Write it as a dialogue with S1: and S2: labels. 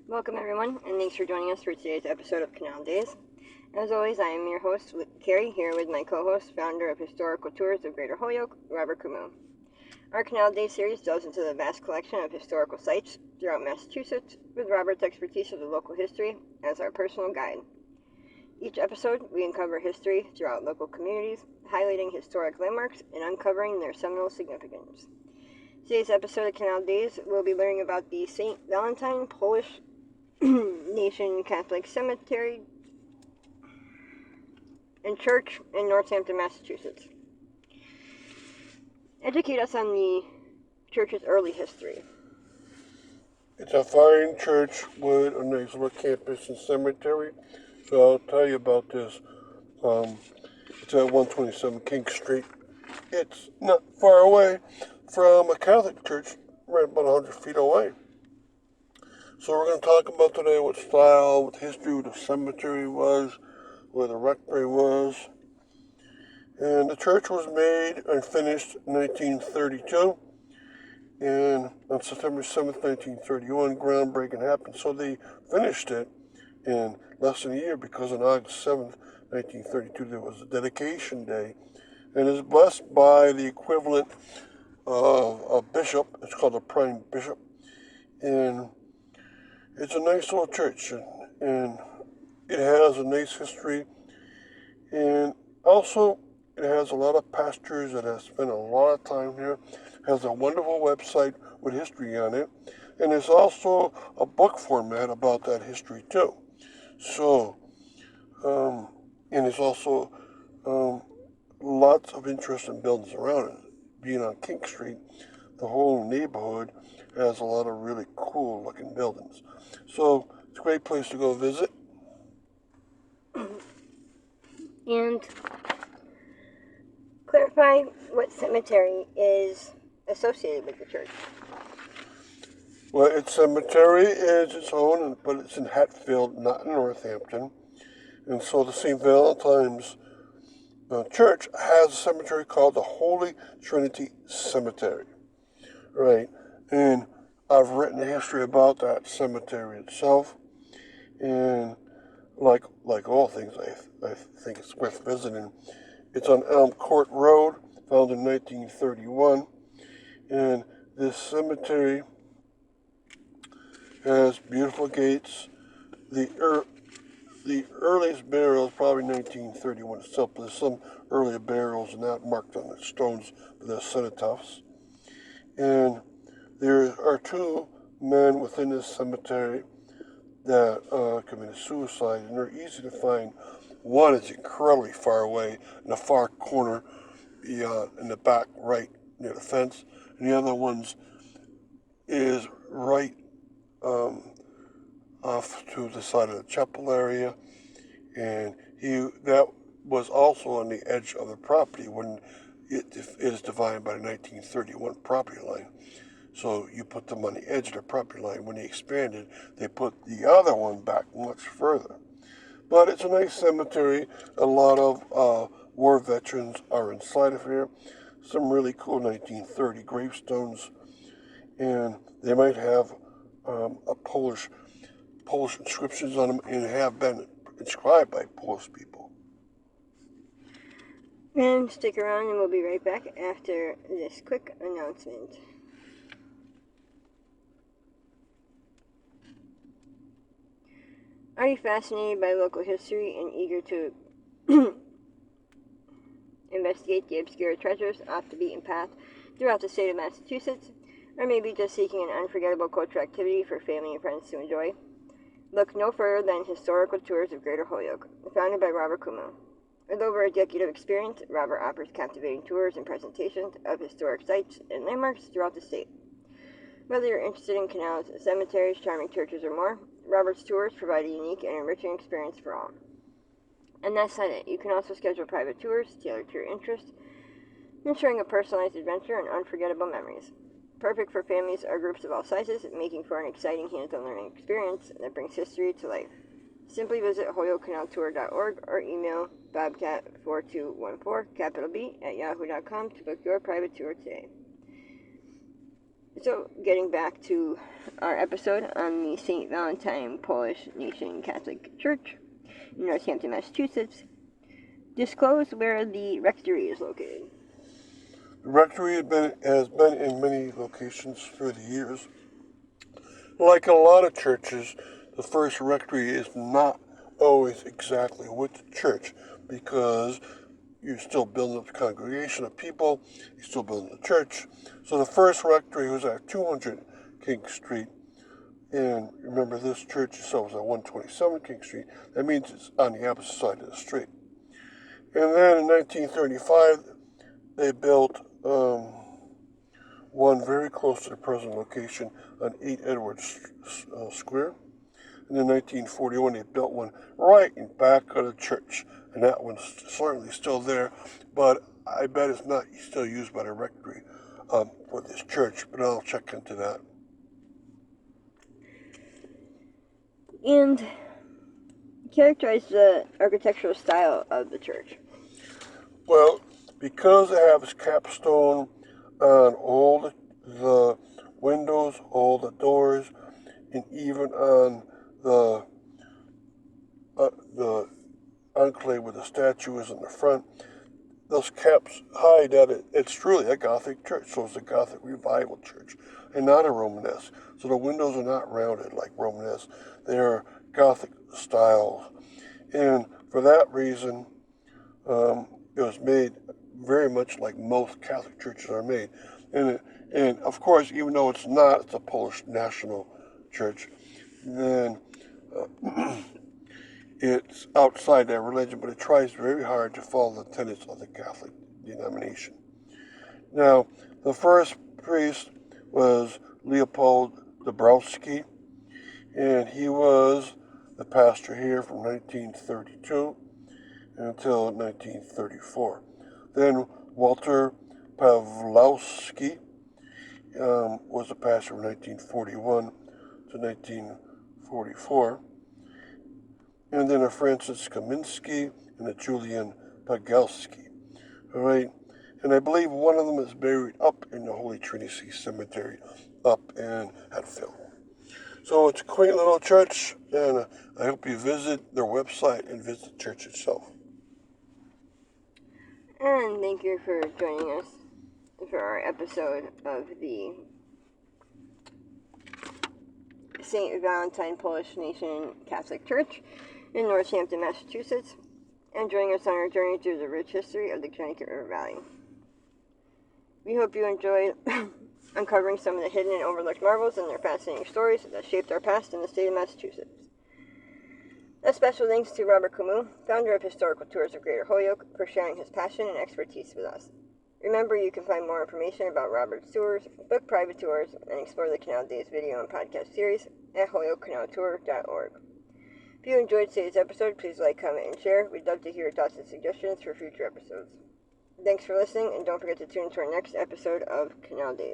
S1: Welcome everyone, and thanks for joining us for today's episode of Canal Days. As always, I am your host, Carrie, here with my co-host, founder of Historical Tours of Greater Holyoke, Robert Kumo. Our Canal Days series delves into the vast collection of historical sites throughout Massachusetts, with Robert's expertise of the local history as our personal guide. Each episode, we uncover history throughout local communities, highlighting historic landmarks and uncovering their seminal significance. Today's episode of Canal Days, we'll be learning about the St. Valentine Polish Nation Catholic Cemetery and Church in Northampton, Massachusetts. Educate us on the church's early history.
S2: It's a fine church with a nice little campus and cemetery. So I'll tell you about this. It's at 127 King Street. It's not far away from a Catholic church, right about 100 feet away. So we're going to talk about today what style, what history, what the cemetery was, where the rectory was. And the church was made and finished in 1932. And on September 7th, 1931, groundbreaking happened. So they finished it in less than a year because on August 7th, 1932, there was a dedication day. And it's blessed by the equivalent of a bishop. It's called a prime bishop. And it's a nice little church. And it has a nice history. And also, it has a lot of pastors that have spent a lot of time here. Has a wonderful website with history on it. And there's also a book format about that history too. So, and there's also lots of interesting buildings around it. Being on King Street, the whole neighborhood has a lot of really cool looking buildings. So it's a great place to go visit.
S1: And clarify what cemetery is associated with the church.
S2: Well, its cemetery is its own, but it's in Hatfield, not in Northampton. And so the St. Valentine's Church has a cemetery called the Holy Trinity Cemetery. Right. And I've written a history about that cemetery itself. And like all things, I think it's worth visiting. It's on Elm Court Road, found in 1931. And this cemetery has beautiful gates. The earliest burial is probably 1931 itself, but there's some earlier burials not marked on the stones with their cenotaphs. And there are two men within this cemetery that committed suicide, and they're easy to find. One is incredibly far away in the far corner, in the back right near the fence, and the other one's is right off to the side of the chapel area, and that was also on the edge of the property when it is divided by the 1931 property line. So you put them on the edge of the property line. When they expanded, they put the other one back much further. But it's a nice cemetery. A lot of war veterans are inside of here. Some really cool 1930 gravestones, and they might have a Polish inscriptions on them and have been inscribed by Polish people.
S1: And stick around and we'll be right back after this quick announcement. Are you fascinated by local history and eager to investigate the obscure treasures off the beaten path throughout the state of Massachusetts? Or maybe just seeking an unforgettable cultural activity for family and friends to enjoy? Look no further than Historical Tours of Greater Holyoke, founded by Robert Kumo. With over a decade of experience, Robert offers captivating tours and presentations of historic sites and landmarks throughout the state. Whether you're interested in canals, cemeteries, charming churches, or more, Robert's tours provide a unique and enriching experience for all. And that's not it. You can also schedule private tours tailored to your interests, ensuring a personalized adventure and unforgettable memories. Perfect for families or groups of all sizes, making for an exciting hands-on learning experience that brings history to life. Simply visit holyokecanaltour.org or email bobcat4214, capital B, at yahoo.com to book your private tour today. So, getting back to our episode on the St. Valentine Polish Nation Catholic Church in Northampton, Massachusetts, disclose where the rectory is located.
S2: The rectory has been in many locations through the years. Like in a lot of churches, the first rectory is not always exactly with the church because you're still building up the congregation of people, you're still building the church. So the first rectory was at 200 King Street. And remember, this church itself was at 127 King Street. That means it's on the opposite side of the street. And then in 1935, they built one very close to the present location on 8 Edwards Square. And in 1941, they built one right in back of the church. And that one's certainly still there, but I bet it's not still used by the rectory for this church, but I'll check into that.
S1: And characterize the architectural style of the church.
S2: Well, because it has capstone on all the windows, all the doors, and even on the enclave where the statue is in the front, those caps hide that it's truly a Gothic church. So it's a Gothic revival church and not a Romanesque. So the windows are not rounded like Romanesque. They are Gothic style. And for that reason, it was made very much like most Catholic churches are made. And of course, even though it's not, it's a Polish national church, then it's outside that religion, but it tries very hard to follow the tenets of the Catholic denomination. Now, the first priest was Leopold Dabrowski, and he was the pastor here from 1932 until 1934. Then Walter Pawlowski was the pastor from 1941 to 1944. And then a Francis Kaminsky and a Julian Pagelski. All right. And I believe one of them is buried up in the Holy Trinity Cemetery up in Hatfield. So it's a quaint little church, and I hope you visit their website and visit the church itself.
S1: And thank you for joining us for our episode of the St. Valentine Polish Nation Catholic Church in Northampton, Massachusetts, and joining us on our journey through the rich history of the Connecticut River Valley. We hope you enjoyed uncovering some of the hidden and overlooked marvels and their fascinating stories that shaped our past in the state of Massachusetts. A special thanks to Robert Camus, founder of Historical Tours of Greater Holyoke, for sharing his passion and expertise with us. Remember, you can find more information about Robert's tours, book private tours, and explore the Canal Days video and podcast series at holyokecanaltour.org. If you enjoyed today's episode, please like, comment, and share. We'd love to hear your thoughts and suggestions for future episodes. Thanks for listening, and don't forget to tune into our next episode of Canal Days.